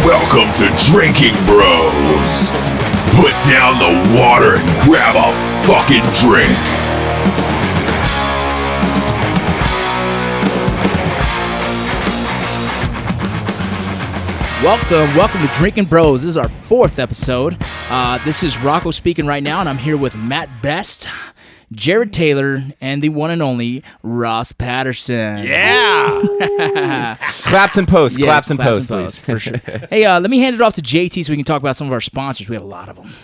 Welcome to Drinking Bros. Put down the water and grab a fucking drink. Welcome to Drinkin Bros. This is our fourth episode. This is Rocco speaking right now, and I'm here with Matt Best, Jared Taylor, and the one and only Ross Patterson. Yeah! Claps and posts, claps and posts, please. For sure. Hey, let me hand it off to JT so we can talk about some of our sponsors. We have a lot of them.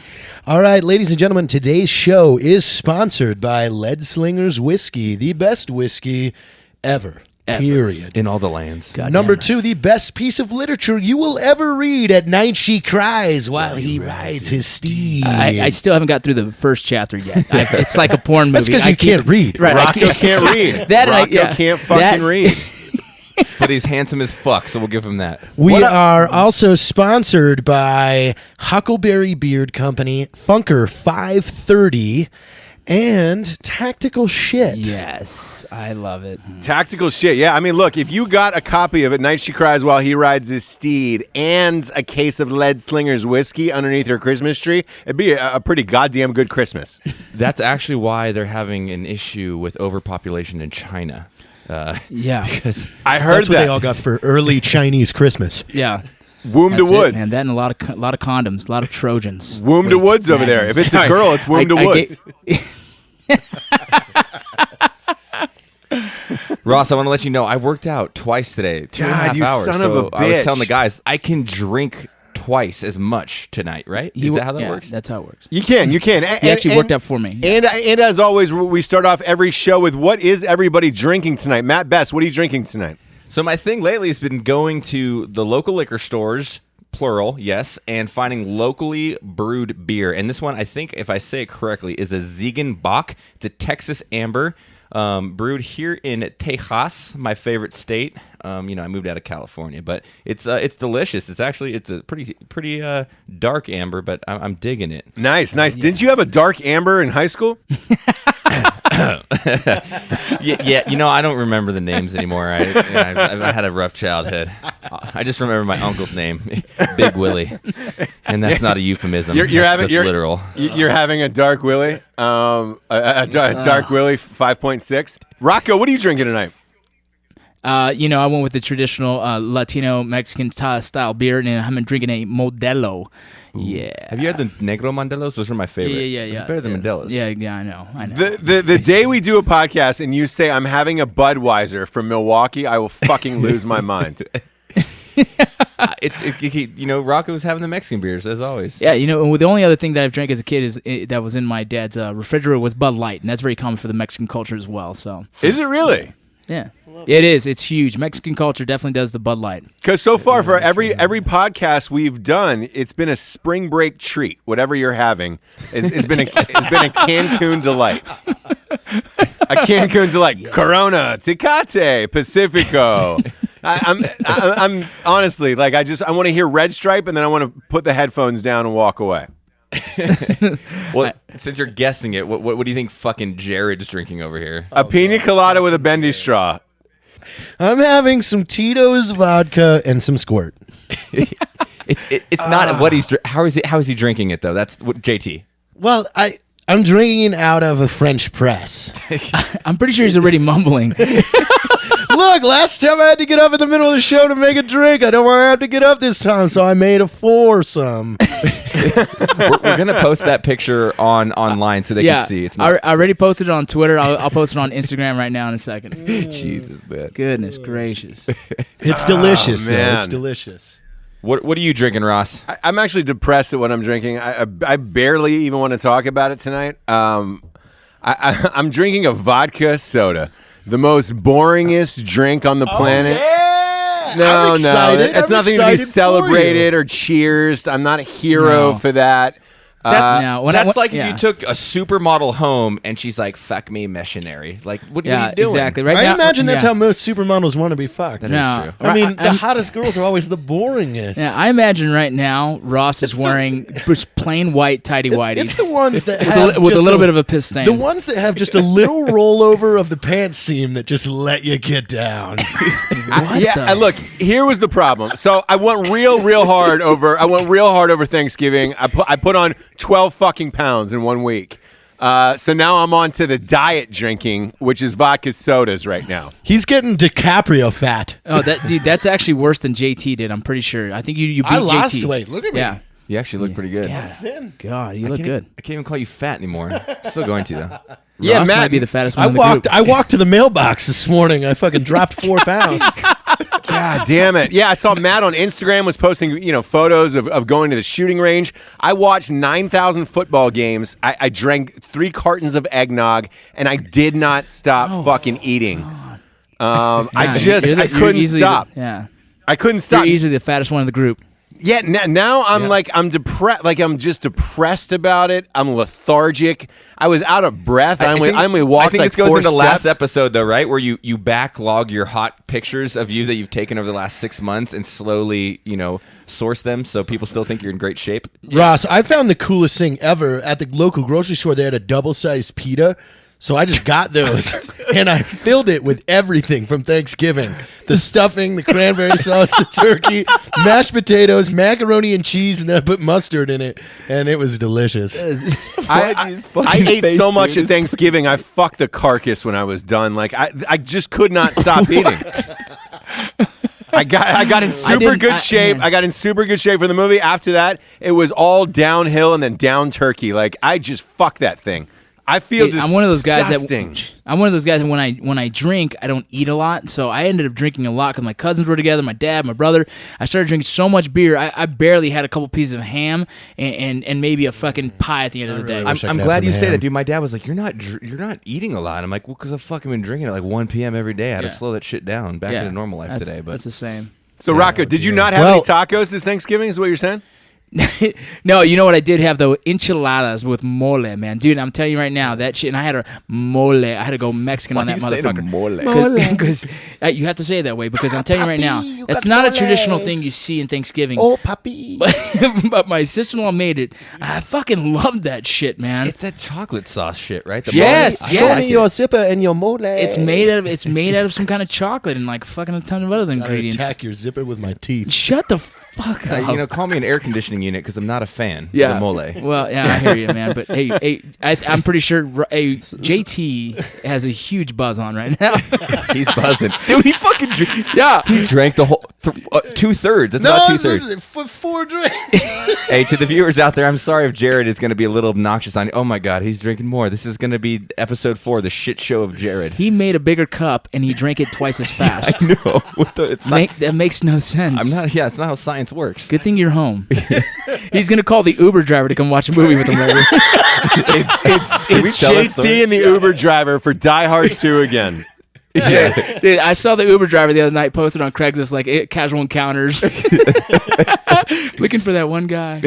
All right, ladies and gentlemen, today's show is sponsored by Lead Slingers Whiskey, the best whiskey ever. Period. In all the lands. Number 2, the best piece of literature you will ever read. At night she cries while he rides his steed. I still haven't got through the first chapter yet. It's like a porn movie. That's because you can't read. Right, Rocco can't read. Rocco can't fucking read. But he's handsome as fuck, so we'll give him that. We are also sponsored by Huckleberry Beard Company, Funker 530, and Tactical Shit. Yes, I love it. Tactical Shit, yeah. I mean, look, if you got a copy of At Night She Cries While He Rides His Steed and a case of Lead Slingers whiskey underneath your Christmas tree, it'd be a pretty goddamn good Christmas. That's actually why they're having an issue with overpopulation in China. Yeah. Because I heard That's what they all got for early Chinese Christmas. Yeah. Womb That's to Woods. It, man. That and a lot of condoms, a lot of Trojans. Womb to Woods over there. If it's a girl, it's Womb to Woods. Ross, I want to let you know I worked out twice today, 2.5 you hours. son so of a I was bitch. telling the guys I can drink twice as much tonight, right? Is that how that works? That's how it works. You can. He actually worked out for me. And as always, we start off every show with what is everybody drinking tonight? Matt Best, what are you drinking tonight? So my thing lately has been going to the local liquor stores, plural, yes, and finding locally brewed beer. And this one, I think, if I say it correctly, is a Ziegenbock. It's a Texas amber, brewed here in Tejas, my favorite state. I moved out of California, but it's delicious. It's a pretty dark amber, but I'm digging it. Nice. Didn't you have a dark amber in high school? Yeah, I don't remember the names anymore. I had a rough childhood. I just remember my uncle's name, Big Willie, and that's not a euphemism. That's literal. You're having a dark Willie, dark Willie 5.6. Rocco, what are you drinking tonight? I went with the traditional Latino Mexican style beer, and I'm drinking a Modelo. Ooh. Yeah. Have you had the Negro Modelos? Those are my favorite. Yeah. It's better than Modelos. Yeah, I know. The day we do a podcast and you say I'm having a Budweiser from Milwaukee, I will fucking lose my mind. Rocco was having the Mexican beers as always. Yeah, the only other thing that I've drank as a kid that was in my dad's refrigerator was Bud Light, and that's very common for the Mexican culture as well. So. Is it really? Yeah, it is. It's huge. Mexican culture definitely does the Bud Light. Because so far for every podcast we've done, it's been a spring break treat. Whatever you're having, it's been a Cancun delight. A Cancun delight. Corona, Tecate, Pacifico. I'm honestly like I want to hear Red Stripe and then I want to put the headphones down and walk away. Well, since you're guessing it, what do you think fucking Jared's drinking over here? A pina colada with a bendy straw. I'm having some Tito's vodka and some squirt. It's not what he's. How is he drinking it though? That's what JT. Well, I'm drinking out of a French press. I'm pretty sure he's already mumbling. Look, last time I had to get up in the middle of the show to make a drink. I don't want to have to get up this time, so I made a foursome. We're gonna post that picture online so they can see. It's not. I already posted it on Twitter. I'll post it on Instagram right now in a second. Jesus, man. Goodness gracious. It's delicious, man. It's delicious. What are you drinking, Ross? I'm actually depressed at what I'm drinking. I barely even want to talk about it tonight. I'm drinking a vodka soda. The most boringest drink on the planet. Yeah! No, I'm excited. It's nothing to be celebrated or cheersed. I'm not a hero for that. That's like yeah. if you took a supermodel home and she's like, "Fuck me, missionary." Like, what are you doing? Exactly. Right I now, imagine that's yeah. how most supermodels want to be fucked. That No. is true. I mean, the hottest girls are always the boringest. Yeah, I imagine right now Ross is wearing just plain white tighty whities It's the ones that with, have with a just little bit of a piss stain. The ones that have just a little rollover of the pants seam that just let you get down. Look, here was the problem. So I went real hard over Thanksgiving. I put on 12 fucking pounds in 1 week. So now I'm on to the diet drinking, which is vodka sodas right now. He's getting DiCaprio fat. Oh, that's actually worse than JT did. I'm pretty sure. I think you beat I JT. lost weight. Look at me. Yeah. You actually look pretty good. Yeah. God, you look good. I can't even call you fat anymore. Still going to though. Yeah, Ross Matt, might be the fattest one in the group. I walked to the mailbox this morning. I fucking dropped 4 pounds. God damn it. Yeah, I saw Matt on Instagram was posting, photos of going to the shooting range. I watched 9,000 football games. I drank 3 cartons of eggnog, and I did not stop fucking eating. I couldn't stop. I couldn't stop. You're easily the fattest one in the group. Yeah, now I'm depressed. Like I'm just depressed about it. I'm lethargic. I was out of breath. I only walked. I think like this goes 4 into steps. last episode though, right? Where you backlog your hot pictures of you that you've taken over the last 6 months and slowly, source them so people still think you're in great shape. Ross, I found the coolest thing ever at the local grocery store. They had a double-sized pita. So I just got those, and I filled it with everything from Thanksgiving. The stuffing, the cranberry sauce, the turkey, mashed potatoes, macaroni and cheese, and then I put mustard in it, and it was delicious. I ate so much at Thanksgiving, I fucked the carcass when I was done. Like, I just could not stop eating. I got in super good shape. I got in super good shape for the movie. After that, it was all downhill and then down turkey. Like, I just fucked that thing. I feel disgusting. I'm one of those guys that when I drink, I don't eat a lot. So I ended up drinking a lot because my cousins were together, my dad, my brother. I started drinking so much beer, I barely had a couple pieces of ham and maybe a fucking pie at the end of the day. I'm glad you say that, dude. My dad was like, "You're not eating a lot." I'm like, "Well, because I've fucking been drinking at like 1 p.m. every day. I had to slow that shit down back into normal life today." But that's the same. So Rocco, did you not have any tacos this Thanksgiving? Is what you're saying? No, you know what I did have though? Enchiladas with mole, man, dude. I'm telling you right now, that shit. And I had a mole. I had to go Mexican on that motherfucker. Because you have to say it that way. Because I'm telling you right now, that's not a traditional thing you see in Thanksgiving. Oh, papi. But my sister-in-law made it. I fucking loved that shit, man. it's that chocolate sauce shit, right? Yes. Show me your zipper and your mole. It's made out of some kind of chocolate and like fucking a ton of other ingredients. I attack your zipper with my teeth. Shut the fuck up. Call me an air conditioning unit because I'm not a fan of Yeah, the mole. Well, yeah, I hear you, man. But hey, I'm pretty sure JT has a huge buzz on right now. He's buzzing, dude. He fucking Yeah, drank the whole 2/3. That's not 2/3. 4 drinks. Hey, to the viewers out there, I'm sorry if Jared is going to be a little obnoxious on you. Oh my God, he's drinking more. This is going to be episode 4, the shit show of Jared. he made a bigger cup and he drank it twice as fast. I know. That makes no sense. I'm not. Yeah, it's not how science works. Good thing you're home. He's gonna call the Uber driver to come watch a movie with him later. It's tell that story? JT and the Uber driver for Die Hard 2 again. Yeah. Dude, I saw the Uber driver the other night posted on Craigslist like casual encounters, looking for that one guy.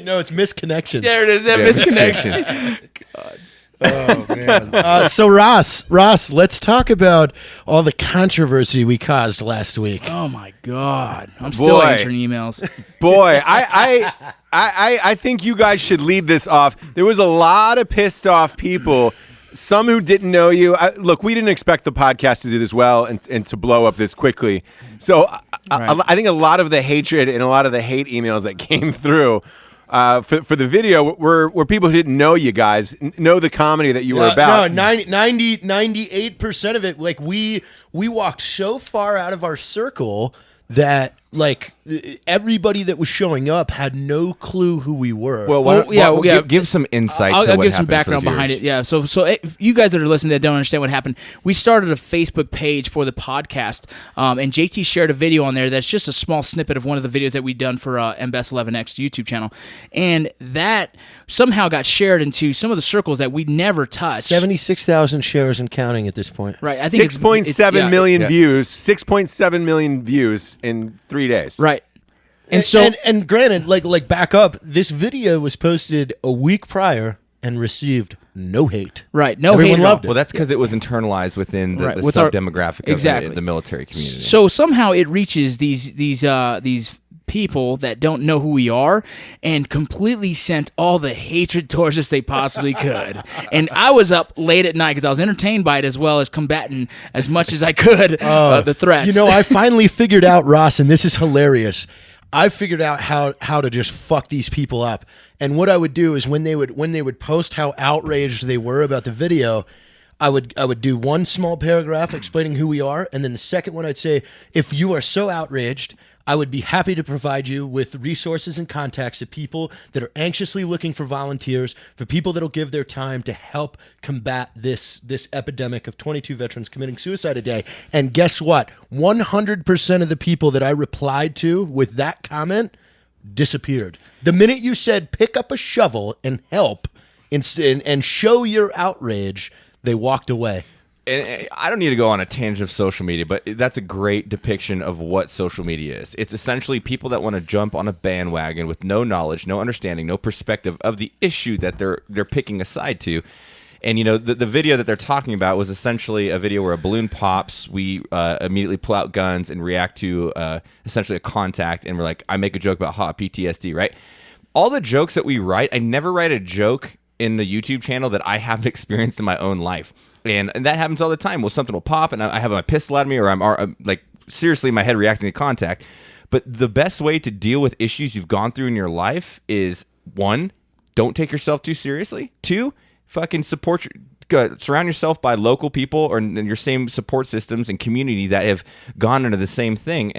No, it's misconnections. There it is. That misconnection. God. Oh man. So Ross, let's talk about all the controversy we caused last week. Oh my God! I'm still answering emails. Boy, I think you guys should lead this off. There was a lot of pissed off people. Some who didn't know you. Look, we didn't expect the podcast to do this well and to blow up this quickly. So I think a lot of the hatred and a lot of the hate emails that came through for the video were people who didn't know you guys, know the comedy that you were about. No, 98% of it, like we walked so far out of our circle that like everybody that was showing up had no clue who we were. Well, give some insight. I'll what give some happened background for the behind viewers. it. Yeah. So if you guys that are listening that don't understand what happened, we started a Facebook page for the podcast, and JT shared a video on there that's just a small snippet of one of the videos that we'd done for MBS11X YouTube channel, and that somehow got shared into some of the circles that we'd never touched. 76,000 shares and counting at this point. Right. I think 6.7 million views. 6.7 million views in 3 days. Right. And so, and granted, like back up, this video was posted a week prior and received no hate. right, no Everyone hate at all. loved it. Well, that's because it was internalized within the, Right, the with our- sub-demographic of exactly. the military community. So somehow it reaches these people that don't know who we are and completely sent all the hatred towards us they possibly could. And I was up late at night because I was entertained by it as well as combating as much as I could the threats. You know, I finally figured out, Ross, and this is hilarious. I figured out how to just fuck these people up. And what I would do is when they would post how outraged they were about the video, I would do one small paragraph explaining who we are, and then the second one I'd say, if you are so outraged, I would be happy to provide you with resources and contacts of people that are anxiously looking for volunteers, for people that will give their time to help combat this epidemic of 22 veterans committing suicide a day. And guess what? 100% of the people that I replied to with that comment disappeared. The minute you said pick up a shovel and help and show your outrage, they walked away. And I don't need to go on a tangent of social media, but that's a great depiction of what social media is. It's essentially people that want to jump on a bandwagon with no knowledge, no understanding, no perspective of the issue that they're picking a side to. And, you know, the video that they're talking about was essentially a video where a balloon pops. We immediately pull out guns and react to essentially a contact. And we're like, I make a joke about hot PTSD, right? All the jokes that we write, I never write a joke in the YouTube channel that I haven't experienced in my own life. And that happens all the time. Well, something will pop and I have my pistol at me, or I'm like seriously in my head reacting to contact. But the best way to deal with issues you've gone through in your life is, one, don't take yourself too seriously. Two, fucking surround yourself by local people or your same support systems and community that have gone into the same thing.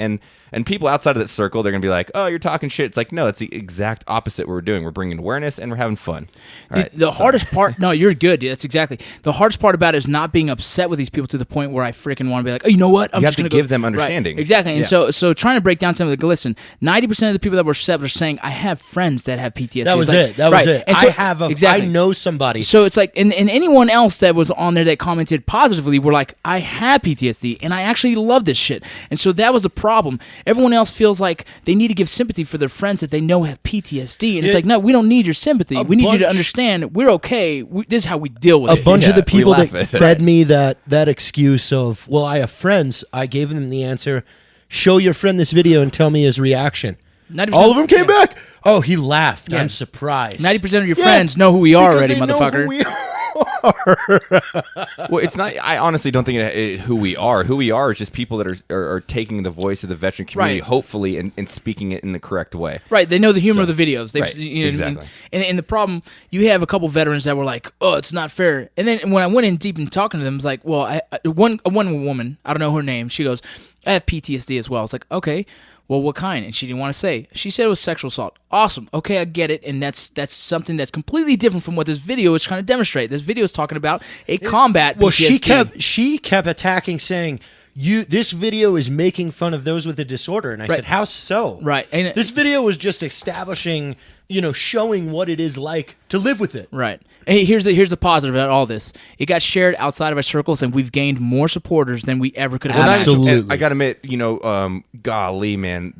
And people outside of that circle, they're going to be like, oh, you're talking shit. It's like, no, it's the exact opposite we're doing. We're bringing awareness and we're having fun. All right, the hardest part, no, you're good, dude. That's exactly. The hardest part about it is not being upset with these people to the point where I freaking want to be like, oh, you know what? I'm You just have to gonna give them understanding. Right, exactly. And Yeah. so trying to break down some of the, listen, 90% of the people that were upset were saying, I have friends that have PTSD. That was It's like, it. That right. was it. And so, I know somebody. So it's like, and anyone else that was on there that commented positively were like, I have PTSD and I actually love this shit. And so that was the problem. Everyone else feels like they need to give sympathy for their friends that they know have PTSD. And it's like, no, we don't need your sympathy. We need you to understand we're okay. This is how we deal with it. A bunch of the we people laugh that at it. fed me that excuse of, well, I have friends, I gave them the answer, show your friend this video and tell me his reaction. 90%, All of them came yeah. back. Oh, he laughed. Yeah. I'm surprised. 90% of your Yeah, friends know who we are because already, they know motherfucker. who we are. Well, it's not. I honestly don't think who we are. Who we are is just people that are taking the voice of the veteran community, Right. hopefully, and speaking it in the correct way. Right, they know the humor of the videos. They've, right, you know what I mean? exactly. And the problem, you have a couple veterans that were like, "Oh, it's not fair." And then when I went in deep and talking to them, it's like, "Well, one woman, I don't know her name. She goes, I have PTSD as well." It's like, okay, well, what kind? And she didn't want to say. She said it was sexual assault. Awesome. Okay, I get it. And that's something that's completely different from what this video is trying to demonstrate. This video is talking about a combat Well, PTSD. she kept attacking, saying, this video is making fun of those with a disorder. And I Right. said, how so? Right. And This video was just establishing, showing what it is like to live with it. Right. Hey, here's the positive about all this. It got shared outside of our circles, and we've gained more supporters than we ever could have. Well, imagined. Absolutely. and I gotta admit, golly, man,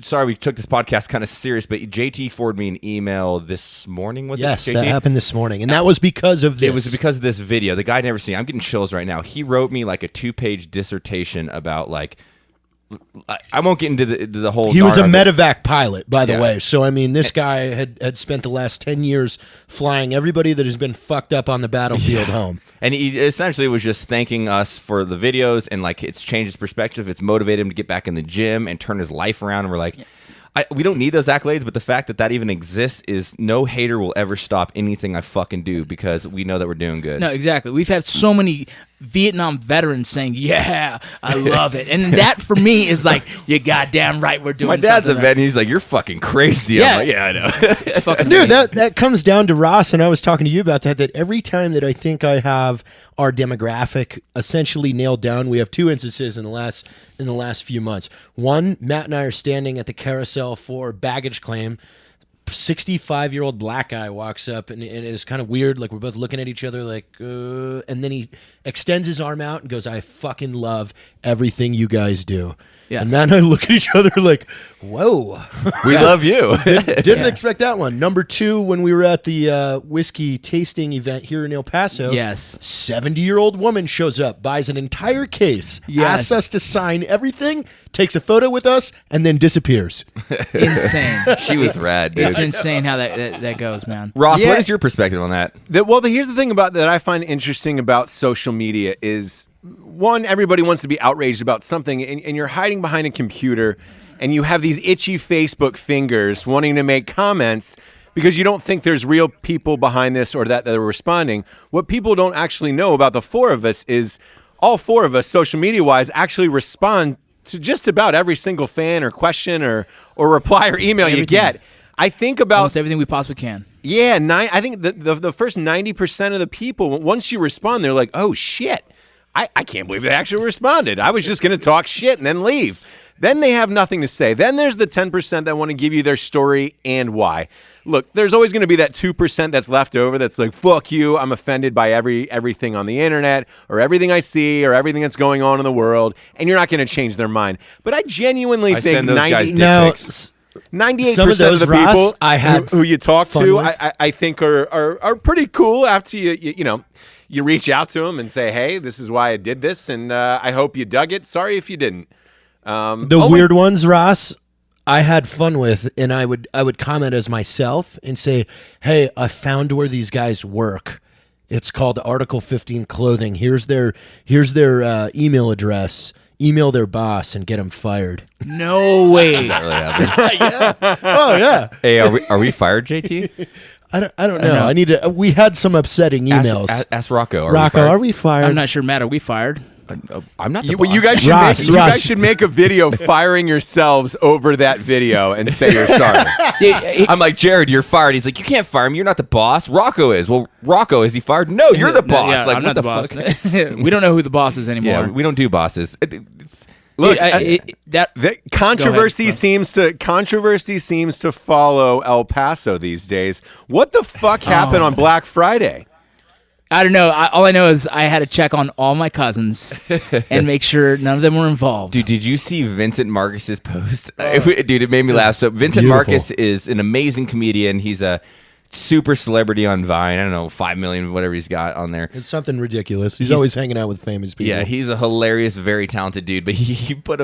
sorry we took this podcast kind of serious, but JT forwarded me an email this morning. Was Yes, it? that JT? happened this morning. And that was because of this. It was because of this video. The guy I'd never seen. I'm getting chills right now. He wrote me like a 2-page dissertation about like. I won't get into the whole. He was a darn of it. medevac pilot, by the Yeah. way. So, I mean, this guy had spent the last 10 years flying everybody that has been fucked up on the battlefield home. And he essentially was just thanking us for the videos and like it's changed his perspective. It's motivated him to get back in the gym and turn his life around. And we're like, we don't need those accolades, but the fact that even exists is no hater will ever stop anything I fucking do because we know that we're doing good. No, exactly. We've had so many Vietnam veterans saying, "Yeah, I love it," and that for me is like, "You're goddamn right, we're doing." My dad's a something vet, right. and he's like, "You're fucking crazy." Yeah. I'm like, yeah, I know. It's fucking Dude, that comes down to Ross, and I was talking to you about that every time that I think I have our demographic essentially nailed down, we have two instances in the last few months. One, Matt and I are standing at the carousel for baggage claim. 65-year-old black guy walks up and it is kind of weird. Like we're both looking at each other like, and then he extends his arm out and goes, I fucking love everything you guys do. Yeah. And then I look at each other like, whoa. We love you. Didn't expect that one. Number 2, when we were at the whiskey tasting event here in El Paso, Yes. 70-year-old woman shows up, buys an entire case, Yes. asks us to sign everything, takes a photo with us, and then disappears. Insane. She was rad, dude. It's insane how that goes, man. Ross, Yeah. what is your perspective on that? Here's the thing about that I find interesting about social media is, one, everybody wants to be outraged about something, and you're hiding behind a computer, and you have these itchy Facebook fingers wanting to make comments because you don't think there's real people behind this or that are responding. What people don't actually know about the four of us is all four of us, social media-wise, actually respond to just about every single fan or question or reply or email you get. I think about Almost everything we possibly can. Yeah, I think the first 90% of the people, once you respond, they're like, oh, shit. I can't believe they actually responded. I was just going to talk shit and then leave. Then they have nothing to say. Then there's the 10% that want to give you their story and why. Look, there's always going to be that 2% that's left over that's like, fuck you, I'm offended by everything on the internet or everything I see or everything that's going on in the world, and you're not going to change their mind. But I genuinely think send those guys dick Now, pics. 98% Some of those, the Ross, people I had who you talk fun to, with. I think are pretty cool after you reach out to them and say, hey, this is why I did this, and I hope you dug it. Sorry if you didn't. The weird ones, Ross, I had fun with, and I would comment as myself and say, hey, I found where these guys work. It's called Article 15 Clothing. Here's their email address. Email their boss and get them fired. No way. That really happened. Oh yeah. Hey, are we fired, JT? I don't know. I need to. We had some upsetting emails. Ask Rocco. Rocco, are we fired? I'm not sure, Matt. Are we fired? I'm not the You boss. guys Ross. should make a video firing yourselves over that video and say you're sorry. I'm like, Jared, you're fired. He's like, you can't fire me. You're not the boss. Rocco is. Well, Rocco, is he fired? No, you're the boss. Yeah, like, I'm what not the fuck? boss. We don't know who the boss is anymore. Yeah, we don't do bosses. Look, that controversy bro. seems to follow El Paso these days. What the fuck happened on Black Friday? I don't know. All I know is I had to check on all my cousins and make sure none of them were involved. Dude, did you see Vincent Marcus's post? Dude, it made me laugh. So Vincent Marcus is an amazing comedian. He's a super celebrity on Vine. I don't know, 5 million, whatever he's got on there. It's something ridiculous. He's always hanging out with famous people. Yeah, he's a hilarious, very talented dude. But he put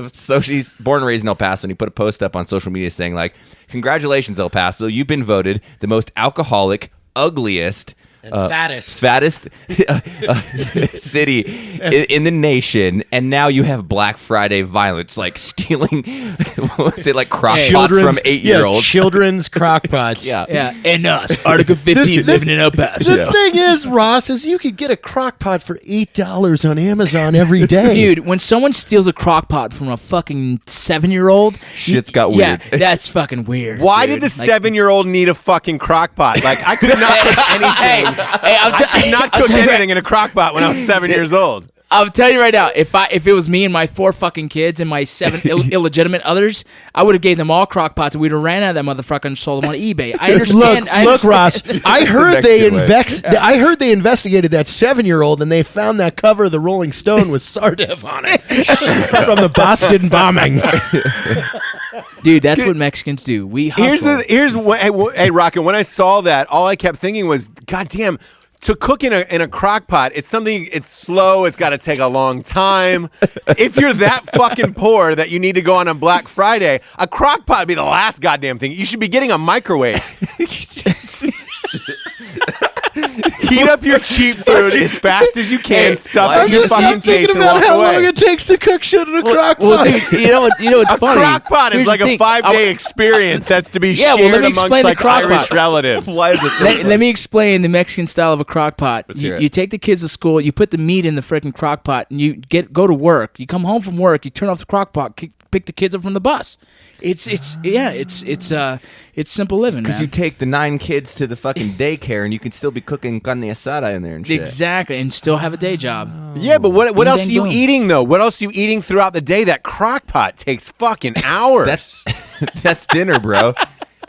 he's born and raised in El Paso, and he put a post up on social media saying, like, congratulations, El Paso. You've been voted the most alcoholic, ugliest, and fattest city in the nation, and now you have Black Friday violence, like stealing, what was it, like crock pots from 8-year-olds? Children's crock pots. Yeah, and us, Article 15, living in El Paso. The thing is, Ross, is you could get a crock pot for $8 on Amazon every day. Dude, when someone steals a crock pot from a fucking 7-year-old, Shit's got weird. Yeah, that's fucking weird. Why dude. did the 7-year-old need a fucking crock pot? Like, I could not cook anything. I could not cook anything in a crock pot when I was 7 years old. I'll tell you right now, if it was me and my 4 fucking kids and my 7 illegitimate others, I would have gave them all crock pots and we'd have ran out of that motherfucker and sold them on eBay. I understand. Look, Ross. I heard they Mexican way. I heard they investigated that 7-year-old and they found that cover of the Rolling Stone with Sardev on it from the Boston bombing. Dude, that's what Mexicans do. We hustle. Hey, Rocco, when I saw that, all I kept thinking was, God damn, to cook in a crock pot, it's slow, it's got to take a long time. If you're that fucking poor that you need to go on Black Friday, a crock pot would be the last goddamn thing. You should be getting a microwave. Heat up your cheap food as fast as you can, stuff it in your fucking face, and walk how away. long it takes to cook shit in a crock pot. Well, dude, you know what's funny? A crock pot is Here's like the a thing. 5-day experience that's to be Yeah, well, shared let me amongst explain the like crock Irish pot. relatives. Why is it? Let me explain the Mexican style of a crock pot. hear it. You take the kids to school, you put the meat in the freaking crock pot, and you go to work. You come home from work, you turn off the crock pot, pick the kids up from the bus. It's simple living, Because man. you take the 9 kids to the fucking daycare, and you can still be cooking carne asada in there and shit. Exactly, and still have a day job. Yeah, but what Ding, else are dang, you boom. eating though? What else are you eating throughout the day? That crock pot takes fucking hours. That's dinner, bro.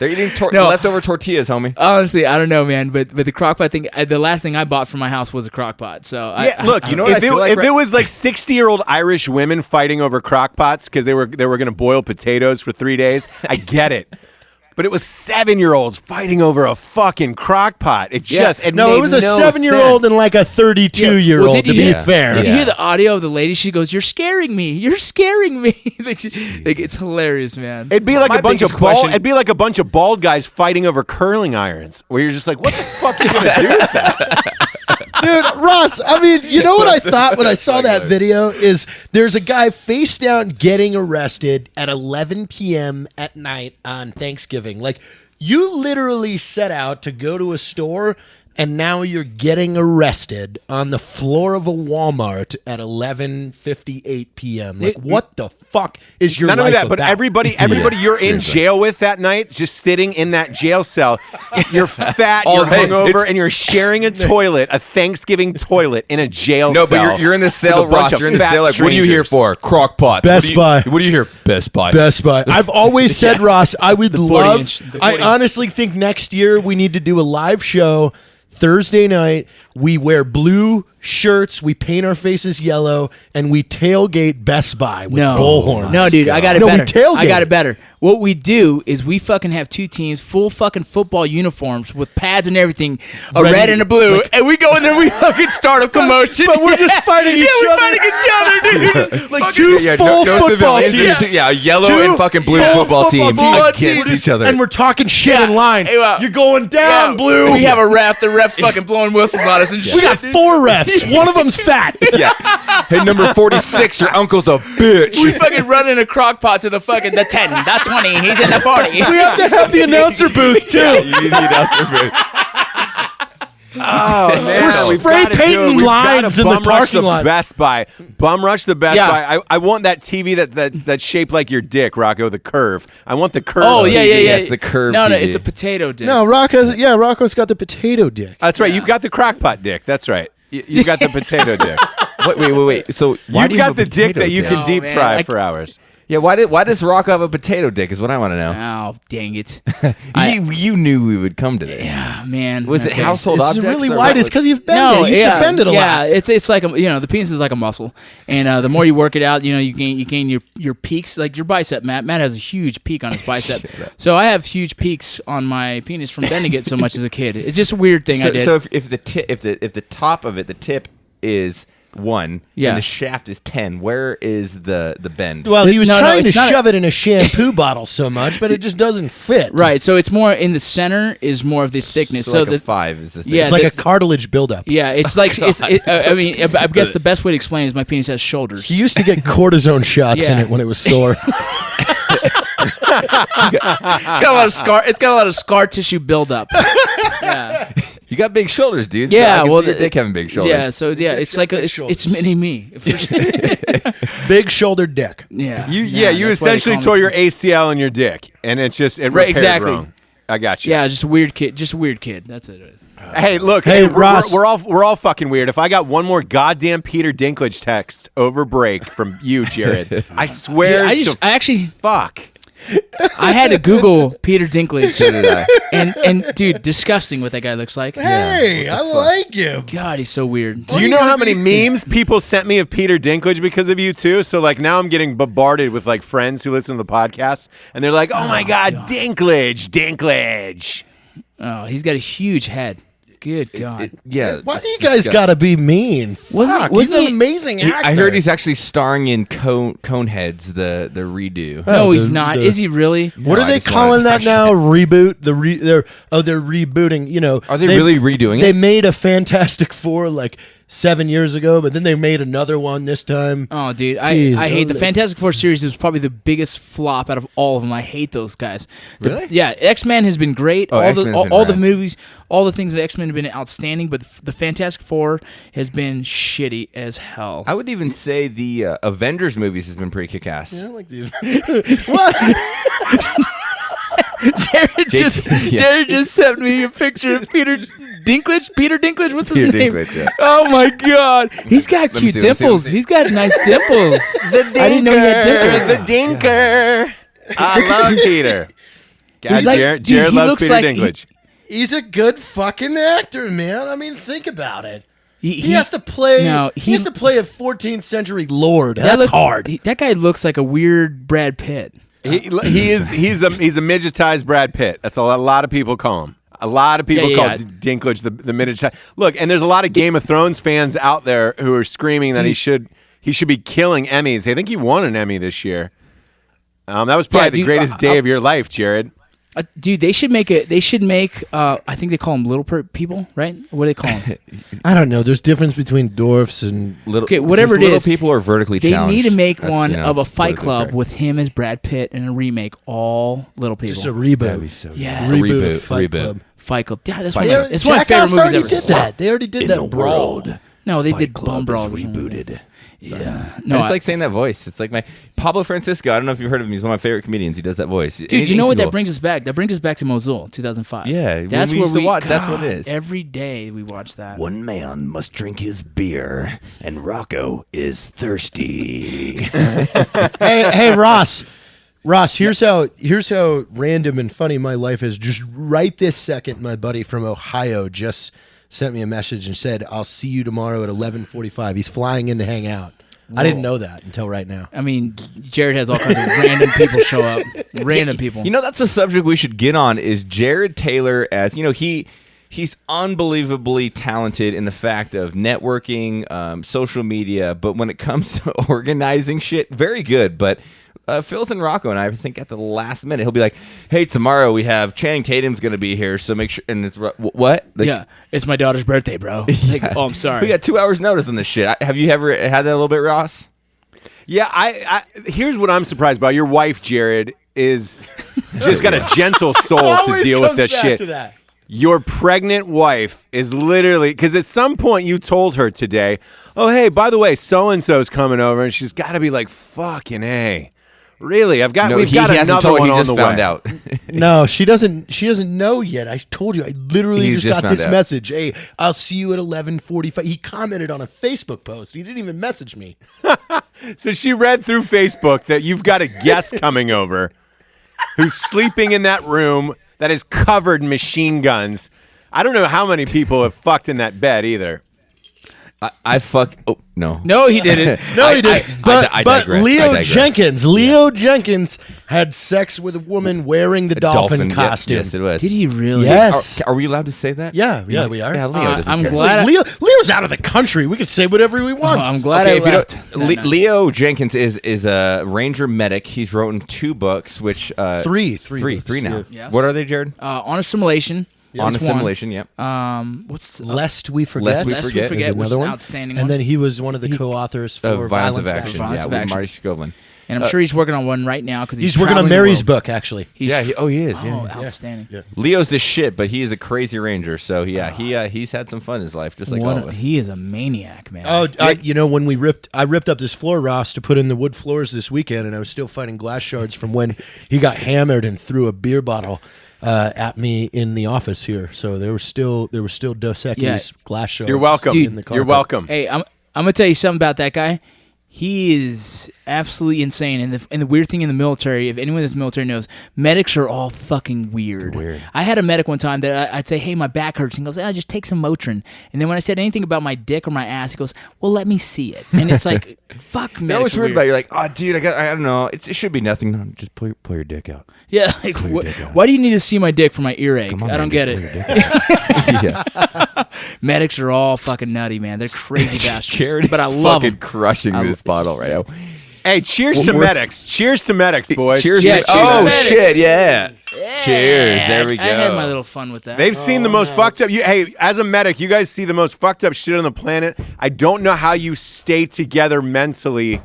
They're eating No. leftover tortillas, homie. Honestly, I don't know, man. But the crock pot thing, the last thing I bought for my house was a crock pot. So Look, You know what I feel like, if it was like 60-year-old Irish women fighting over crock pots because they were going to boil potatoes for 3 days, I get it. But it was 7-year-olds fighting over a fucking crock pot. It it made was a no 7-year-old sense. and like a 32-year-old. Well, did to you be hear- fair, Did you hear the audio of the lady? She goes, "You're scaring me. You're scaring me." like, it's hilarious, man. It'd be like My a bunch biggest of bald. question- It'd be like a bunch of bald guys fighting over curling irons, where you're just like, "What the fuck's he gonna do with that?" Dude, Ross, I mean, you know what I thought when I saw that video is there's a guy face down getting arrested at 11 p.m. at night on Thanksgiving. Like, you literally set out to go to a store and now you're getting arrested on the floor of a Walmart at 11:58 p.m. Like, what the fuck is your Not life only that, but about? everybody you're in jail with that night, just sitting in that jail cell. You're fat, you're Hey, hungover, it's- and you're sharing a toilet, a Thanksgiving toilet in a jail No, cell. but you're in the with cell, a bunch Ross. of You're in the fat cell. Like, what are you here strangers. for? Crock pot. Best Buy. What are you here? Best Buy. Best Buy. I've always said, Ross, I would 40 love. inch, the I 40. honestly think next year we need to do a live show Thursday night. We wear blue shirts, we paint our faces yellow, and we tailgate Best Buy with bullhorns. No, dude, I got it No, we better. tailgate. I got it better. What we do is we fucking have two teams, full fucking football uniforms with pads and everything, a Ready- red and a blue, and we go in there and we fucking start a commotion. But we're just fighting each we're other. fighting each other, dude. Like Fucking- two full football civilians. teams. Yeah, yellow Two and fucking blue full football teams football against teams. each other. And we're talking shit Yeah. in line. Hey, wow. You're going down, Yeah, blue. We have a ref. The ref's fucking blowing whistles on us and shit. We got 4 refs. One of them's fat. Yeah. Hey, number 46, your uncle's a bitch. We fucking run in a crock pot to the 10, the 20. He's in the 40. We have to have the announcer booth too. You need the announcer booth. Oh man, We're we've spray gotta do it. painting We've gotta lines in the bum rush parking lot. Best Buy, bum rush the Best Yeah. Buy. I want that TV that's shaped like your dick, Rocco. The curve. I want the curve. Oh, TV. yeah. Yes, the curved No, TV. it's a potato dick. No, Rocco's got the potato dick. That's right. You've got the crockpot dick. That's right. You've got the potato dick. Wait. So why do You've you have got a the dick potato that you dick? can No, deep man, fry I- for hours. Yeah, why does Rocco have a potato dick? Is what I want to know. Oh, dang it. You knew we would come to this. Yeah, man. Was it Okay. household It's objects? really or wide. what It's was- because you've bend No, it. You yeah, should bend it a yeah, lot. it's like the penis is like a muscle, and the more you work it out, you gain your peaks, like your bicep. Matt has a huge peak on his bicep, so I have huge peaks on my penis from bending it so much as a kid. It's just a weird thing I did. So if the top of it, the tip is 1, Yeah. and the shaft is 10, where is the bend? Well, he was No, trying to it's not shove it in a shampoo bottle so much, but it just doesn't fit. Right, so it's more in the center is more of the thickness. so So like the a 5 is the thing. Yeah, It's like the- a cartilage buildup. yeah, it's like I mean, I guess the best way to explain is my penis has shoulders. He used to get cortisone shots in Yeah. it when it was sore. It's got a lot of scar. It's got a lot of scar tissue buildup. Yeah. You got big shoulders, dude. Yeah, so I can well, see your dick having big shoulders. Yeah, so yeah, it's like it's mini me. Big shouldered dick. Yeah, You that's why they essentially call tore me- your ACL in your dick, and it's just it Right, repaired exactly. wrong. I got you. Yeah, just a weird kid. Just a weird kid. That's it. Hey, look. Hey, Hey, Ross. we're all fucking weird. If I got one more goddamn Peter Dinklage text over break from you, Jared, I swear. Dude, I actually fuck. I had to Google Peter Dinklage. So did I. and dude, disgusting what that guy looks like. Hey, I like him. God, he's so weird. Do you know how many memes people sent me of Peter Dinklage because of you too? So like now I'm getting bombarded with like friends who listen to the podcast, and they're like, "Oh my god, Dinklage." Oh, he's got a huge head. Good God. Yeah. Why do you it's guys disgusting. got to be mean? Wasn't He's an he- amazing actor. I heard he's actually starring in Coneheads, the redo. No, Oh, he's the- not. the- Is he really? What No, are I they just wanted calling to that touch now? Reboot. They're rebooting. You know, Are they really redoing it? They made a Fantastic Four like 7 years ago, but then they made another one this time. Oh, dude, Jeez, I hate the oh, Fantastic Four series. Is probably the biggest flop out of all of them. I hate those guys. Really? Yeah, X-Men has been great. Oh, all X-Men's the been all the rad. movies, all the things of X-Men have been outstanding. But the Fantastic Four has been shitty as hell. I would even say the Avengers movies has been pretty kick-ass. I like the Jared just sent me a picture of Peter Dinklage. Peter Dinklage, what's his Peter name? Dinklage, yeah. Oh my God, he's got Let me cute see, let me see, let me dimples. see. He's got nice dimples. The I didn't know he had dimples. The Dinker. I love Peter. Guys, like- Jared dude, he loves looks Peter like Dinklage. He's a good fucking actor, man. I mean, think about it. He He has to play. No, he has to play a 14th century lord. that That's look- hard. That guy looks like a weird Brad Pitt. He's a midgetized Brad Pitt. That's a lot of people call him. A lot of people call Dinklage the midgetized. Look, and there's a lot of Game of Thrones fans out there who are screaming that he should be killing Emmys. I think he won an Emmy this year. That was probably the greatest day of your life, Jared. Dude, they should make it. They should make. I think they call them little people, right? What do they call them? I don't know. There's difference between dwarfs and Little, Okay, whatever it little is, people are vertically They challenged. need to make That's, one of a it's Fight politically Club correct. with him as Brad Pitt and a remake all little people. just a reboot. That'd be so Yeah. good. Reboot. Fight Reboot. Club. Fight Club. Yeah, that's Fight one. Club. It's one of my favorite Jackass movies already ever. did that. They already did that brawl. No, they did Bum Bros. Yeah. No, It's like saying that voice. It's like my Pablo Francisco. I don't know if you've heard of him. He's one of my favorite comedians. He does that voice. dude, you know what that brings us back? That brings us back to Mosul, 2005. Yeah, that's when we where used to watch- that's what it is. Every day we watch that. One man must drink his beer, and Rocco is thirsty. Hey, Ross. Ross, here's how random and funny my life is. Just right this second, my buddy from Ohio just sent me a message and said, "I'll see you tomorrow at 11:45." He's flying in to hang out. I didn't know that until right now. I mean, Jared has all kinds of random people show up. Random people. You know, that's a subject we should get on. Is Jared Taylor as he's unbelievably talented in the fact of networking, social media, but when it comes to organizing shit, very good. But Phil's and Rocco and I think at the last minute he'll be like, "Hey, tomorrow we have Channing Tatum's going to be here, so make sure." And it's what? Like, yeah, it's my daughter's birthday, bro. Like, oh, I'm sorry. we got 2 hours notice on this shit. Have you ever had that a little bit, Ross? Yeah, I here's what I'm surprised by. Your wife, Jared, is just got a gentle soul to Always deal with comes this back shit. to that. Your pregnant wife is literally, because at some point you told her today, "Oh, hey, by the way, so-and-so's coming over," and she's got to be like, "Fucking A. Really? We've got he hasn't another told. one He on just the found way." out. No, she doesn't know yet. I told you. I literally He just just got found this out. message. Hey, I'll see you at 11:45. He commented on a Facebook post. He didn't even message me. So she read through Facebook that you've got a guest coming over who's sleeping in that room that is covered in machine guns. I don't know how many people have fucked in that bed either. I fuck. Oh no. No, he didn't. No, he didn't. But I digress. I Leo digress. Jenkins had sex with a woman wearing the dolphin Yep. costume. Yes, it was. Did he really? Yes. Are we allowed to say that? Yeah, we are. Yeah, Leo doesn't I'm care. glad. Leo's out of the country. We can say whatever we want. I'm glad Okay, I if you left. don't, Leo Jenkins is a ranger medic. He's written 2 books, which Three three books, now. yeah. Yes. What are they, Jared? On a simulation. On That's one. assimilation. Yep. What's Lest we forget. Lest we Lest forget we is forget, which is another an one. outstanding And one. then he was one of the co-authors for Violence of Action. Violence Yeah, of with Action. Marty Skovlin. And I'm sure he's working on one right now because He's working on Mary's book, actually. He's, He is. Oh, Yeah. outstanding. Yeah. Leo's the shit, but he is a crazy ranger. So he's had some fun in his life, just like all of us. He is a maniac, man. Oh, when I ripped up this floor, Ross, to put in the wood floors this weekend, and I was still finding glass shards from when he got hammered and threw a beer bottle at me in the office here. So there were still Dos Equis glass shards. You're welcome. in the You're carpet. welcome. Hey, I'm gonna tell you something about that guy. He is absolutely insane. And the weird thing in the military, if anyone in this military knows, medics are all fucking weird. I had a medic one time that I'd say, "Hey, my back hurts." And he goes, just take some Motrin. And then when I said anything about my dick or my ass, he goes, "Well, let me see it." And it's like, fuck, They're medics always are weird weird. about it. You're like, "Oh, dude, I don't know. It should be nothing. No, just pull your dick out." Yeah, like, why do you need to see my dick for my earache? Come on, I don't man, get just it. pull your dick out. Yeah. Medics are all fucking nutty, man. They're crazy bastards. Jared but I is love fucking them. crushing this bottle right now. Hey, cheers to We're- medics. Cheers to medics, boys. Cheers. Yeah, to- cheers to oh medics. shit, yeah. Cheers. There we go. I had my little fun with that. They've seen the most fucked up. Hey, as a medic, you guys see the most fucked up shit on the planet. I don't know how you stay together mentally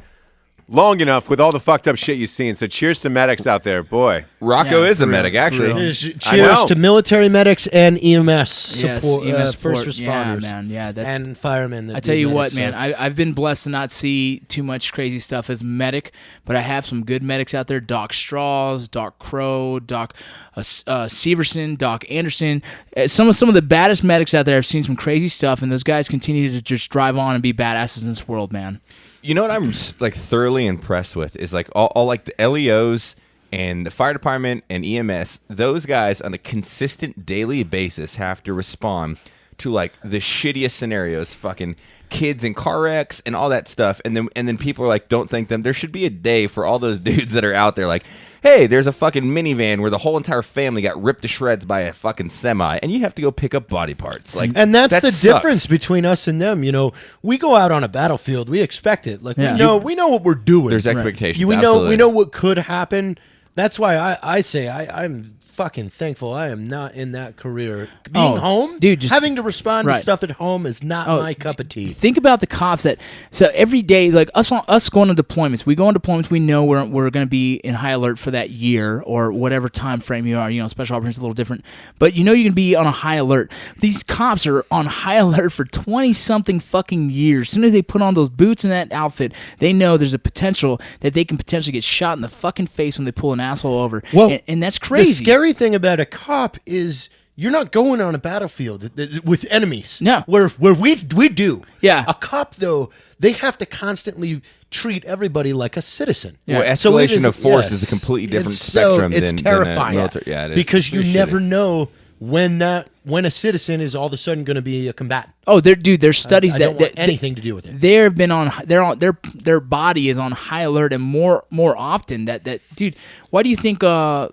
long enough with all the fucked up shit you've seen. So cheers to medics out there, boy. Rocco Yeah, is a for medic, real, for actually. real. I know. Cheers to military medics and EMS Yes, support, EMS first support. responders. Yeah, man. Yeah, that's. and firemen. That I tell do you medic what, man. stuff. I've been blessed to not see too much crazy stuff as medic, but I have some good medics out there. Doc Strauss, Doc Crow, Doc Severson, Doc Anderson. Some of the baddest medics out there. I've seen some crazy stuff, and those guys continue to just drive on and be badasses in this world, man. You know what I'm like thoroughly impressed with is like all like the LEOs And the fire department and EMS, those guys on a consistent daily basis have to respond to like the shittiest scenarios, fucking kids in car wrecks and all that stuff. And then people are like, don't thank them. There should be a day for all those dudes that are out there like, hey, there's a fucking minivan where the whole entire family got ripped to shreds by a fucking semi, and you have to go pick up body parts. Like, And that's that the sucks. difference between us and them. You know, we go out on a battlefield, we expect it. Like we know what we're doing. There's expectations. we absolutely. know what could happen. That's why I say I'm fucking thankful I am not in that career. Being home, dude, just having to respond to right. stuff at home is not my cup of tea. Think about the cops that so every day, like us going to deployments. We go on deployments. We know we're going to be in high alert for that year or whatever time frame you are. You know, special operations is a little different, but you know you can be on a high alert. These cops are on high alert for 20-something fucking years. As soon as they put on those boots and that outfit, they know there's a potential that they can potentially get shot in the fucking face when they pull an asshole over. Well, and that's crazy. The scary thing about a cop is you're not going on a battlefield with enemies. No. Where we do. Yeah. A cop, though, they have to constantly treat everybody like a citizen. Well, Yeah. escalation it is- of force yes. is a completely different It's spectrum it's than terrifying. a military. Yeah, it is. Because you It's never shitty. know when a citizen is all of a sudden going to be a combatant. Oh, there's studies I that don't want that- anything to do with it. They've been on their body is on high alert and more often that dude. Why do you think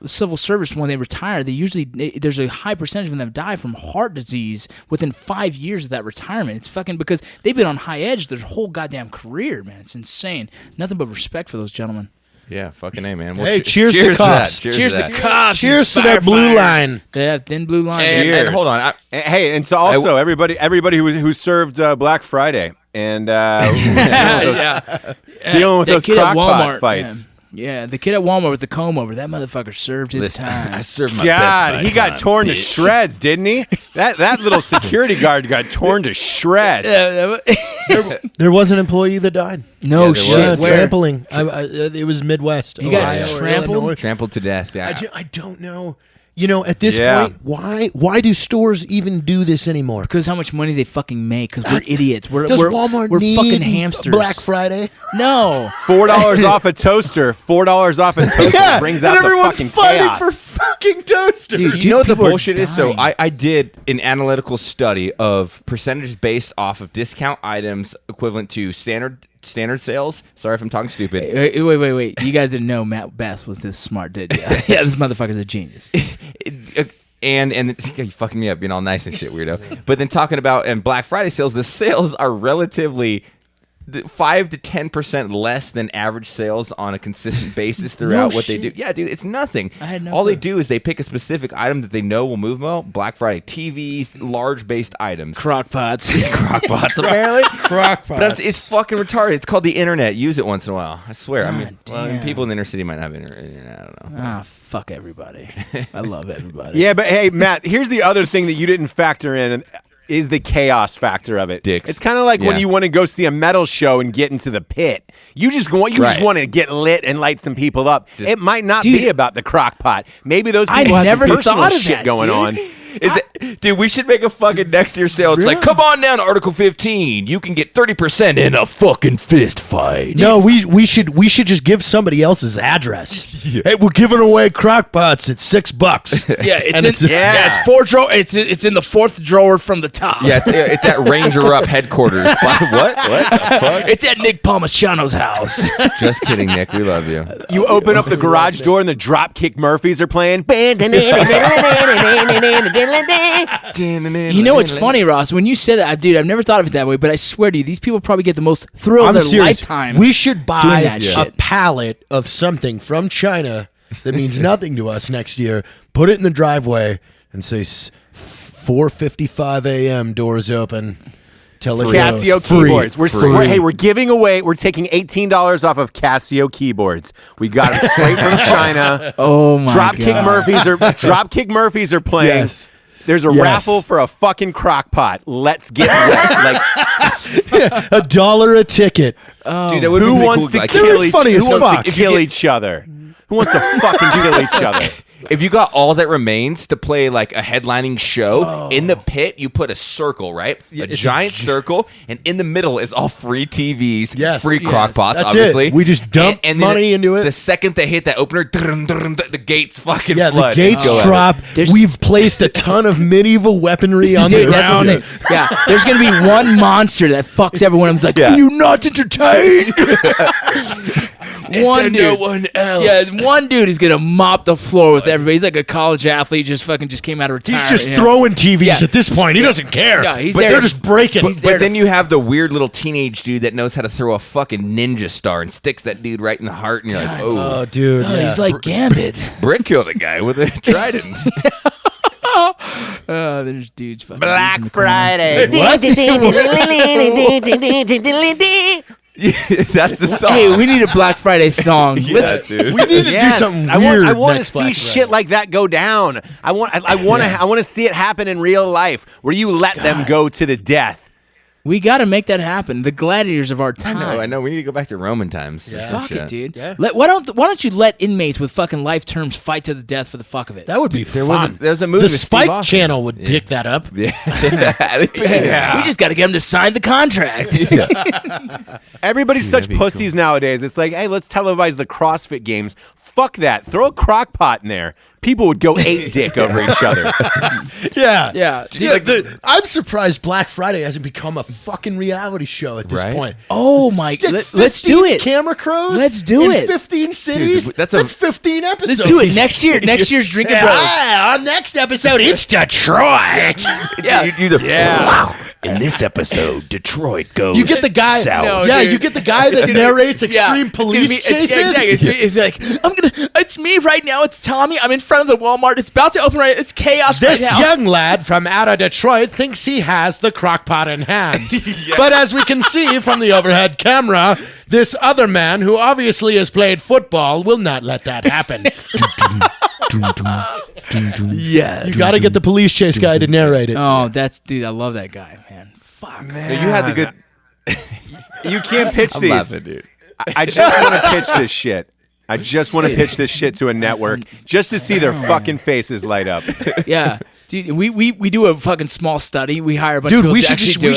civil service when they retire there's a high percentage of them die from heart disease within 5 years of that retirement? It's fucking because they've been on high edge their whole goddamn career, man. It's insane. Nothing but respect for those gentlemen. Yeah, fucking A, man. Well, Hey, cheers to that. cops. Cheers to that. cops. Cheers to and that blue firefighters. line. Yeah, thin blue line. And Cheers. hold on. Hey, and so also everybody who served Black Friday and dealing with That those kid at crock Walmart, pot fights. Yeah, the kid at Walmart with the comb over. That motherfucker served his Listen, time. I served my God, best. he got torn to shreds, didn't he? That little security guard got torn to shreds. There was an employee that died. No there shit. was. Where? Trampling. It was Midwest. You got Ohio or trampled? Illinois. Trampled to death. Yeah. I don't know. You know, at this Yeah. point, why do stores even do this anymore? Because how much money they fucking make? Because we're idiots. We're Walmart we're need fucking hamsters. Black Friday? No. $4 off a toaster. $4 off a toaster brings out and the everyone's fucking fighting chaos. for fucking toasters. Dude, You know what the people are bullshit is? So dying. I did an analytical study of percentages based off of discount items equivalent to standard sales. Sorry if I'm talking stupid. Wait. You guys didn't know Matt Bass was this smart, did you? Yeah, this motherfucker's a genius. And you fucking me up being all nice and shit, weirdo. But then talking about Black Friday sales, the sales are relatively 5 to 10% less than average sales on a consistent basis throughout what they do. Yeah, dude, it's nothing. I had no All they clue. do is they pick a specific item that they know will move well. Black Friday TVs, large-based items. Crock pots. Crockpots, apparently. Crock But it's fucking retarded. It's called the internet. Use it once in a while. I swear. God damn. People in the inner city might not have internet. I don't know. Ah, fuck everybody. I love everybody. Yeah, but hey, Matt, here's the other thing that you didn't factor in is the chaos factor of it. Dicks. It's kind of like when Yeah. you want to go see a metal show and get into the pit. You just want to get lit and light some people up. It might not Dude. be about the crock pot. Maybe those I people have never some personal thought of shit that, going dude. on. Dude, we should make a fucking next year sale. It's like, come on down to Article 15. You can get 30% in a fucking fist fight. No, we should just give somebody else's address. Hey, we're giving away crock pots at $6. Yeah, it's And in, it's- it's 4 drawer. It's in the 4th drawer from the top. Yeah, it's at Ranger Up headquarters. What the fuck? It's at Nick Palmachano's house. Just kidding, Nick. We love you. You open up the garage door and the Dropkick Murphys are playing. You know what's funny, Ross? When you said that, dude, I've never thought of it that way, but I swear to you, these people probably get the most thrill of I'm their serious. lifetime. We should doing buy that a shit. pallet of something from China that means nothing to us next year. Put it in the driveway and say 4:55 a.m. doors open. Tell it Casio goes. Free. keyboards. We're Free. giving away. We're taking $18 off of Casio keyboards. We got them straight from China. Oh my Dropkick god! Murphys are playing. Yes. There's a Yes. raffle for a fucking crock pot. Let's get wet. Like, $1 a ticket. Dude, that would who be pretty wants cool. to Like, kill each? funny Who as wants fuck. to kill each other? Who wants to fucking kill each other? if you got all that remains to play like a headlining show in the pit, you put a circle, right? A giant circle, and in the middle is all free TVs, free crock pots, That's obviously. it. We just dump and money into it. The second they hit that opener, the gates fucking Yeah, flood. the gates Go at it. drop. We've placed a ton of medieval weaponry on Dude, the that's what ground. I'm saying. Yeah, there's gonna be one monster that fucks everyone. I'm like, are you not entertained? One dude. No one else. Yeah, one dude is gonna mop the floor with everybody. He's like a college athlete, just came out of He's retirement. just throwing TVs Yeah. at this point. He doesn't care. Yeah, he's but there they're to- just breaking. He's there But then to- you have the weird little teenage dude that knows how to throw a fucking ninja star and sticks that dude right in the heart, and you're like, oh, Oh, dude. Oh, yeah. he's like Gambit. Brick killed a guy with a trident. There's dudes fucking. Black dudes in the corner. Friday. That's the song. Hey, we need a Black Friday song. yeah, dude. we need to do something I weird. want to next see Black shit Friday. like that go down. I want to see it happen in real life, where you let them go to the death. We got to make that happen. The gladiators of our time. I know. We need to go back to Roman times. Yeah. for Fuck shit. it, dude. Yeah. Why don't you let inmates with fucking life terms fight to the death for the fuck of it? That would be fun. There was a movie The with Steve Spike Austin. Channel would pick that up. We just got to get them to sign the contract. Everybody's such pussies nowadays. It's like, hey, let's televise the CrossFit games. Fuck that. Throw a crock pot in there. People would go ape dick over each other. Yeah. Yeah. I'm surprised Black Friday hasn't become a fucking reality show at this Right? point. Oh my! Stick Let's do 15 it. Camera crews. Let's do in it. 15 cities. that's 15 episodes. Let's do it next year. Next year's Drinkin' Bros. Yeah, on next episode, it's Detroit. Yeah. You do the In this episode, Detroit goes. You get the guy. south. No, yeah, dude. you get the guy that narrates extreme police chases. It's like it's me right now. It's Tommy. I'm in front of the Walmart. It's about to open right. It's chaos This right now. young lad from out of Detroit thinks he has the crock pot in hand. But as we can see from the overhead camera, this other man, who obviously has played football, will not let that happen. Yes. You got to get the police chase guy to narrate it. Oh, dude. I love that guy, man. Fuck. You had the good. You can't pitch I'm these. laughing, dude. I just want to pitch this shit. I just want to pitch this shit to a network just to see their fucking faces light up. Yeah. Dude, we do a fucking small study. We hire a bunch of Dude, people we to should actually just do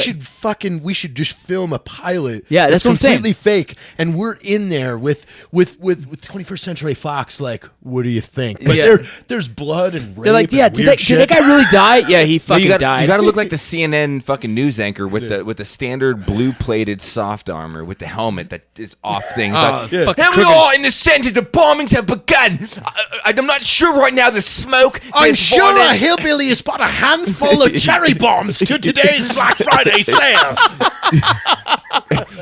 we it. should just film a pilot. Yeah, that's what I'm saying. completely fake, and we're in there with 21st Century Fox. Like, what do you think? But Yeah. there's blood and rape. They're like, yeah, and did weird that guy shit. really die? Yeah, he fucking You died. got to look like the CNN fucking news anchor with the standard blue plated soft armor with the helmet that is off things. Oh, like, fucking here we triggers. are in the center. The bombings have begun. I'm not sure right now. The smoke. I'm there's sure a violence. hillbilly has bought a handful of cherry bombs to today's Black Friday sale.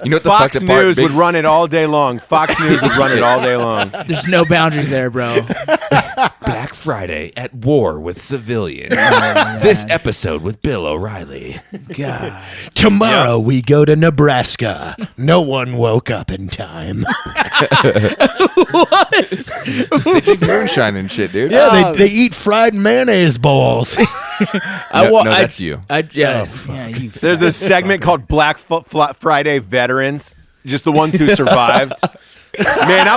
You know what the Fox fucked up part, News Big- would run it all day long. Fox News would run it all day long. There's no boundaries there, bro. Black Friday at war with civilians. This episode with Bill O'Reilly. God. Tomorrow we go to Nebraska. No one woke up in time. They drink moonshine and shit, dude. Yeah, they eat fried mayonnaise balls. No, that's you. Yeah, Oh, you. There's this segment called Black Friday Veterans, just the ones who survived. Man, I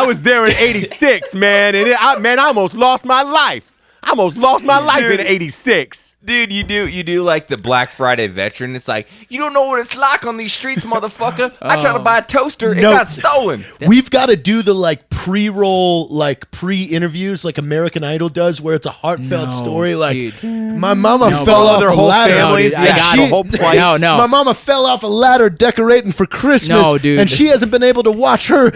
was there in '86, man, and I almost lost my life. I almost lost my life in '86. Dude, you do like the Black Friday veteran. It's like, you don't know what it's like on these streets, motherfucker. I tried to buy a toaster, it No. got stolen. We've got to do the pre-roll, pre-interviews like American Idol does, where it's a heartfelt No, story. Like, dude. my mama fell follow off their a whole ladder. families, No, dude, I got the it. whole plight. No. My mama fell off a ladder decorating for Christmas. No, dude. And she hasn't been able to watch her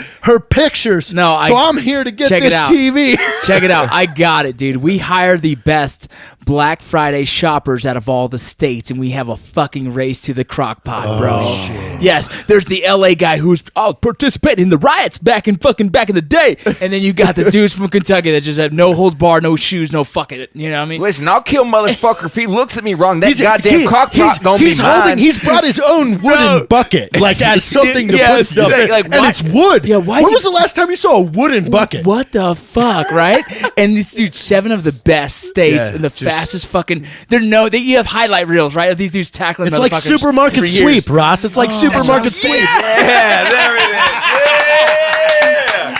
pictures. No, so I'm here to get check it this out. TV. Check it out. I got it, dude. We hire the best Black Friday shoppers out of all the states, and we have a fucking race to the crock pot, bro. Yes, there's the LA guy who's participating in the riots back in the day, and then you got the dudes from Kentucky that just have no holds barred, no shoes, no fucking it. You know what I mean? Listen, I'll kill motherfucker if he looks at me wrong. That goddamn crock pot don't he's be mine. He's brought his own wooden bucket, like as something to Yes, put stuff in. like, and why- it's wood. Yeah, why is when it- was the last time you saw a wooden bucket? What the fuck, right? And this dude, 7 of the best states Yeah, and the just- fastest fucking. You have highlight reels, right? Of these dudes tackling. It's like motherfuckers supermarket for years. sweep, Ross. It's like supermarket sweep. Yeah, there it is.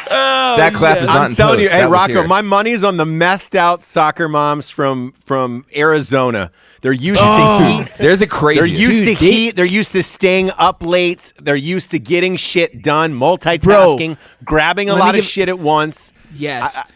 Yeah. That clap is not I'm in telling you, post. hey That was Rocco, here. my money's on the methed out soccer moms from Arizona. They're used to heat. They're the They're craziest. used to heat. They're used to staying up late. They're used to getting shit done, multitasking, grabbing a lot of shit at once. Yes. That's-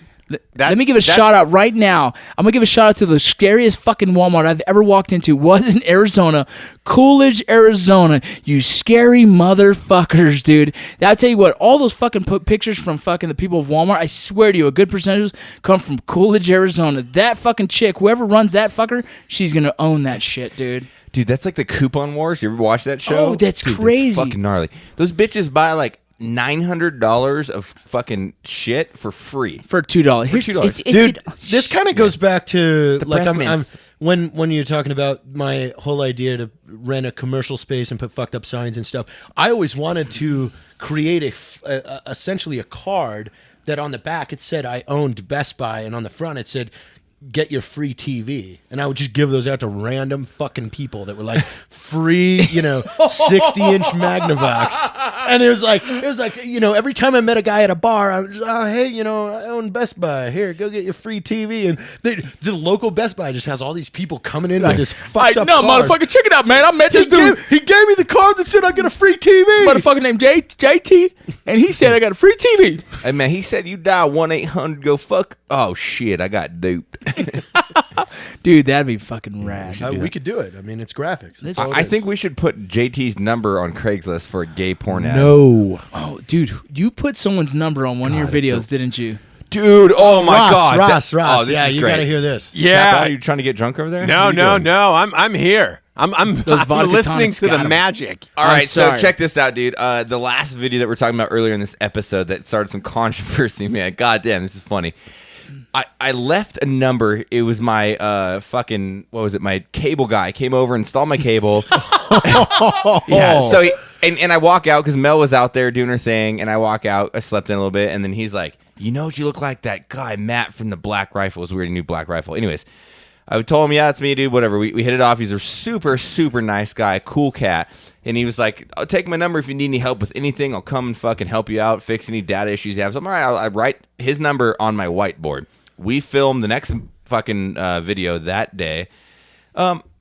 Let me give a that's- shout out right now. I'm gonna give a shout out to the scariest fucking Walmart I've ever walked into. Was in Arizona, Coolidge, Arizona. You scary motherfuckers, dude. I'll tell you what. All those fucking pictures from fucking the people of Walmart. I swear to you, a good percentage come from Coolidge, Arizona. That fucking chick, whoever runs that fucker, she's gonna own that shit, dude. Dude, that's like the coupon wars. You ever watch that show? Oh, that's Dude, crazy. That's fucking gnarly. Those bitches buy like $900 of fucking shit for free. For $2. Here's $2. Dude, this kind of goes back to like breath mint. when you're talking about my whole idea to rent a commercial space and put fucked up signs and stuff. I always wanted to create essentially a card that on the back it said I owned Best Buy, and on the front it said get your free TV, and I would just give those out to random fucking people that were like free, 60-inch Magnavox, and it was like every time I met a guy at a bar, I was just, oh hey, I own Best Buy, here, go get your free TV, and the local Best Buy just has all these people coming in with this fucked up no, card. motherfucker, check it out, man. I met this dude. He gave me the card that said I get a free TV. Motherfucker named JT, and he said I got a free TV. Hey man, he said you dial 1-800 go fuck. Oh shit, I got duped. Dude, that'd be fucking rad. We could do it. I mean, it's graphics. That's all it I is. think we should put JT's number on Craigslist for a gay porn ad. No. Oh, dude, you put someone's number on one of your videos, didn't you? Dude, oh my god. Ross. Oh, this Yeah, is you great. gotta hear this. Yeah. Are you trying to get drunk over there? No. What are you doing? I'm here. I'm vodka listening tonics to the got 'em. magic. All I'm right, so sorry. check this out, dude. The last video that we're talking about earlier in this episode that started some controversy, man. God damn, this is funny. I left a number. It was my fucking, what was it? My cable guy came over, installed my cable. Yeah. So and I walk out because Mel was out there doing her thing, and I walk out. I slept in a little bit, and then he's like, "You know what? You look like that guy Matt from the Black Rifle." It was weird, a new Black Rifle. Anyways, I told him, "Yeah, it's me, dude. Whatever." We hit it off. He's a super super nice guy, cool cat, and he was like, "I'll take my number if you need any help with anything. I'll come and fucking help you out, fix any data issues you have." So I'm all right. I write his number on my whiteboard. We filmed the next fucking video that day.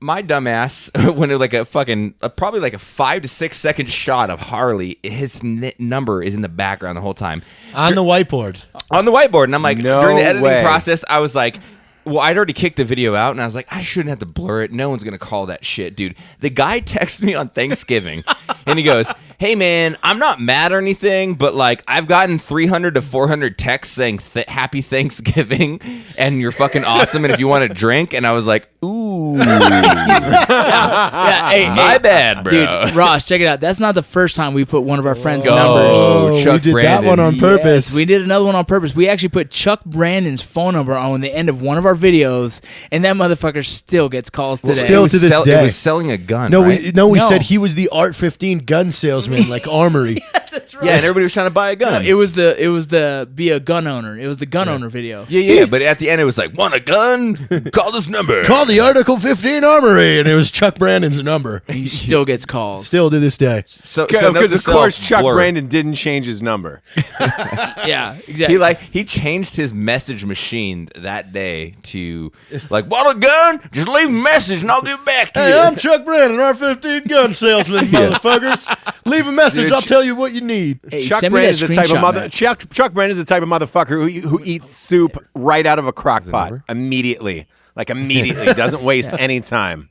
My dumbass when like a fucking probably like a 5 to 6 second shot of Harley. His number is in the background the whole time On the whiteboard. on the whiteboard, and I'm like, No during the editing way. process, I was like. Well, I'd already kicked the video out, and I was like, I shouldn't have to blur it. No one's going to call that shit, dude. The guy texts me on Thanksgiving, and he goes, hey, man, I'm not mad or anything, but, like, I've gotten 300 to 400 texts saying Happy Thanksgiving, and you're fucking awesome, and if you want a drink, and I was like, ooh. Yeah, hey, My bad, bro. Dude, Ross, check it out. That's not the first time we put one of our friends' Go. numbers. Oh, Chuck we did Brandon. that one on purpose. Yes, we did another one on purpose. We actually put Chuck Brandon's phone number on the end of one of our videos, and that motherfucker still gets calls today. Still to this It day. was selling a gun, No, right? we No. said he was the Art 15 gun salesman, like Armory. That's right. Yeah, and everybody was trying to buy a gun. It was the be a gun owner. It was the gun owner video. Yeah, but at the end, it was like, want a gun? Call this number. Call the Article 15 Armory, and it was Chuck Brandon's number. He still gets calls. Still to this day. So Because of course Chuck blurred. Brandon didn't change his number. Yeah, exactly. He changed his message machine that day to like, want a gun? Just leave a message and I'll get back to Hey, you. I'm Chuck Brandon, R15 gun salesman, motherfuckers. Leave a message. Dude, I'll tell you what you need. Hey, Chuck send me Brandon's that the type of screenshot, mother. man. Chuck Brandon's the type of motherfucker who eats soup right out of a crock pot immediately. Like immediately, doesn't waste any time.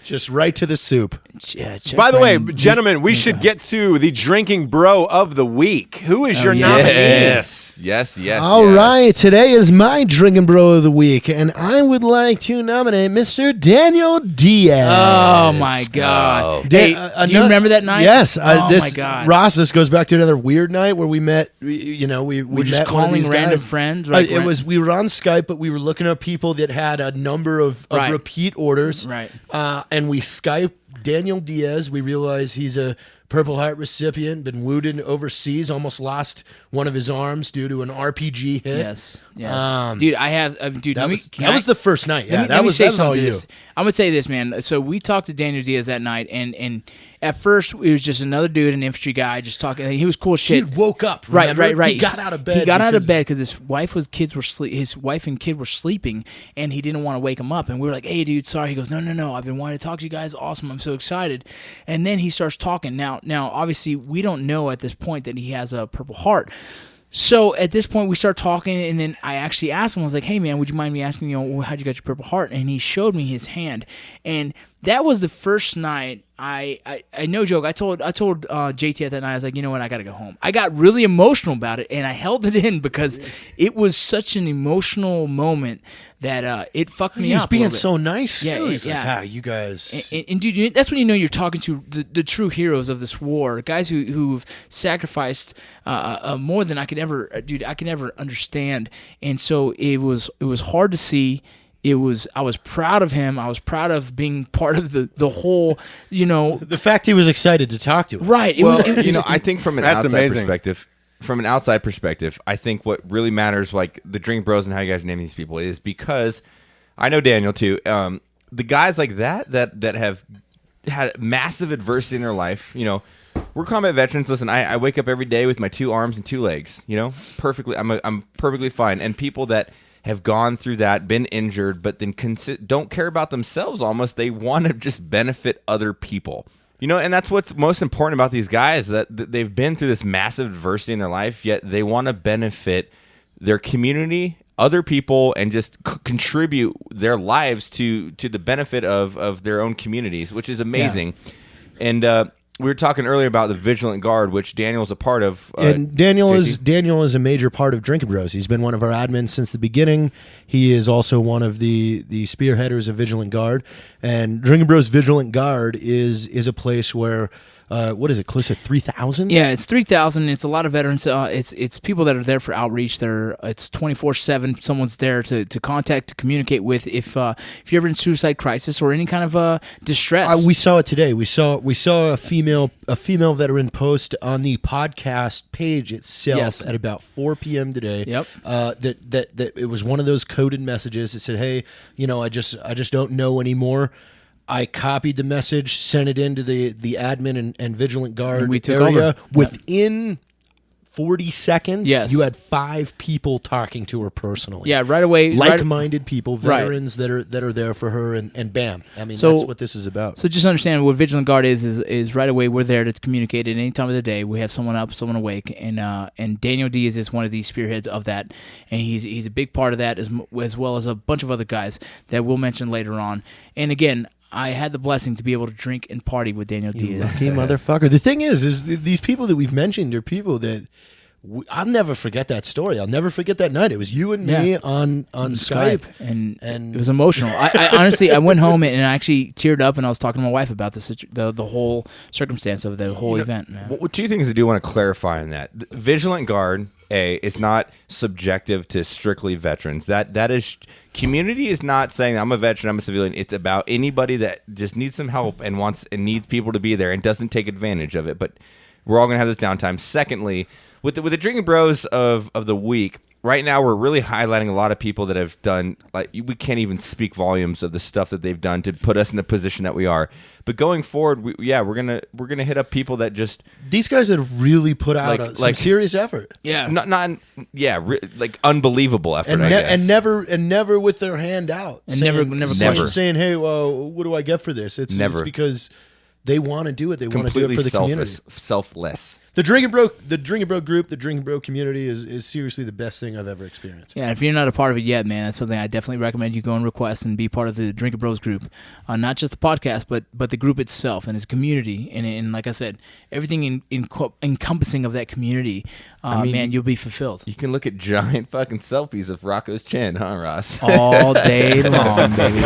Just right to the soup. Yeah, Chuck By the way, Brandon. gentlemen, we should get to the drinking bro of the week. Who is your yeah. nominee? Yes. All right, today is my Drinkin Bro of the week, and I would like to nominate Mr. Daniel Diaz. Oh my God! Hey, do you remember that night? Yes. Oh this, my God! Ross, this goes back to another weird night where we met. We We're just met one of calling these random guys. friends. Like, We were on Skype, but we were looking up people that had a number of Right. repeat orders. Right. And we Skype Daniel Diaz. We realize he's a Purple Heart recipient, been wounded overseas, almost lost one of his arms due to an RPG hit. Yes. Dude, I have. Dude, That was the first night. Yeah, that was all you. I'm gonna say this, man. So we talked to Daniel Diaz that night, and at first it was just another dude, an infantry guy, just talking. He was cool as shit. He woke up. Right. He got out of bed. He got out of bed because his wife and kid were sleeping, and he didn't want to wake him up. And we were like, "Hey, dude, sorry." He goes, "No. I've been wanting to talk to you guys. Awesome. I'm so excited." And then he starts talking. Now, obviously, we don't know at this point that he has a Purple Heart. So at this point, we start talking, and then I actually asked him, I was like, "Hey, man, would you mind me asking, how'd you get your Purple Heart?" And he showed me his hand. And that was the first night I no joke, I told JT at that night, I was like, you know what, I got to go home. I got really emotional about it, and I held it in because it was such an emotional moment that it fucked me up. He was being so nice. Yeah, He's yeah. like, you guys. And dude, that's when you know you're talking to the true heroes of this war, guys who've sacrificed more than I could ever understand. And so it was hard to see. I was proud of him. I was proud of being part of the whole, the fact he was excited to talk to us. Right. I think from an That's outside amazing. perspective, I think what really matters, like the Drink Bros and how you guys name these people, is because I know Daniel too. The guys like that have had massive adversity in their life. We're combat veterans. Listen, I wake up every day with my 2 arms and 2 legs. Perfectly. I'm perfectly fine. And people that have gone through that, been injured, but then don't care about themselves almost. They want to just benefit other people. And that's what's most important about these guys, that they've been through this massive adversity in their life, yet they want to benefit their community, other people, and just contribute their lives to the benefit of their own communities, which is amazing. Yeah. And we were talking earlier about the Vigilant Guard, which Daniel's a part of. And Daniel is a major part of Drinkin Bros. He's been one of our admins since the beginning. He is also one of the spearheaders of Vigilant Guard. And Drinkin Bros Vigilant Guard is a place where what is it, close to 3,000? Yeah, it's 3,000. It's a lot of veterans. It's people that are there for outreach. It's 24/7. Someone's there to contact, to communicate with if you're ever in suicide crisis or any kind of distress. We saw it today. We saw a female veteran post on the podcast page itself at about 4 p.m. today. Yep. That it was one of those coded messages that said, "Hey, I just don't know anymore." I copied the message, sent it into the admin and Vigilant Guard and we took area. over. Within 40 seconds, yes, you had 5 people talking to her personally. Yeah, right away. Like-minded people, veterans that are there for her, and bam. I mean, that's what this is about. So just understand what Vigilant Guard is right away we're there to communicate at any time of the day. We have someone up, someone awake, and Daniel Diaz is one of these spearheads of that, and he's a big part of that as well as a bunch of other guys that we'll mention later on. And again, I had the blessing to be able to drink and party with Daniel Diaz. Lucky motherfucker. The thing is these people that we've mentioned are people that I'll never forget that story. I'll never forget that night. It was you and me on Skype. And it was emotional. I honestly, I went home and I actually teared up, and I was talking to my wife about the whole circumstance of the whole event. Man. 2 things I do want to clarify in that. The Vigilant Guard, is not subjective to strictly veterans. That is, community is not saying I'm a veteran, I'm a civilian. It's about anybody that just needs some help and needs people to be there and doesn't take advantage of it. But we're all going to have this downtime. Secondly, with the Drinkin Bros of the week, right now we're really highlighting a lot of people that have done, like, we can't even speak volumes of the stuff that they've done to put us in the position that we are. But going forward, we're gonna hit up people that just, these guys that have really put out some serious effort. Yeah, like unbelievable effort. I guess. and never with their hand out, and saying, never saying, "Hey, well, what do I get for this?" It's because they want to do it. They want to do it for the community. Selfless. The Drinkin Bro group, the Drinkin Bro community is seriously the best thing I've ever experienced. Yeah, if you're not a part of it yet, man, that's something I definitely recommend you go and request and be part of the Drinkin Bros group. Not just the podcast, but the group itself and its community. And like I said, everything encompassing of that community, man, you'll be fulfilled. You can look at giant fucking selfies of Rocco's chin, huh, Ross? All day long, baby.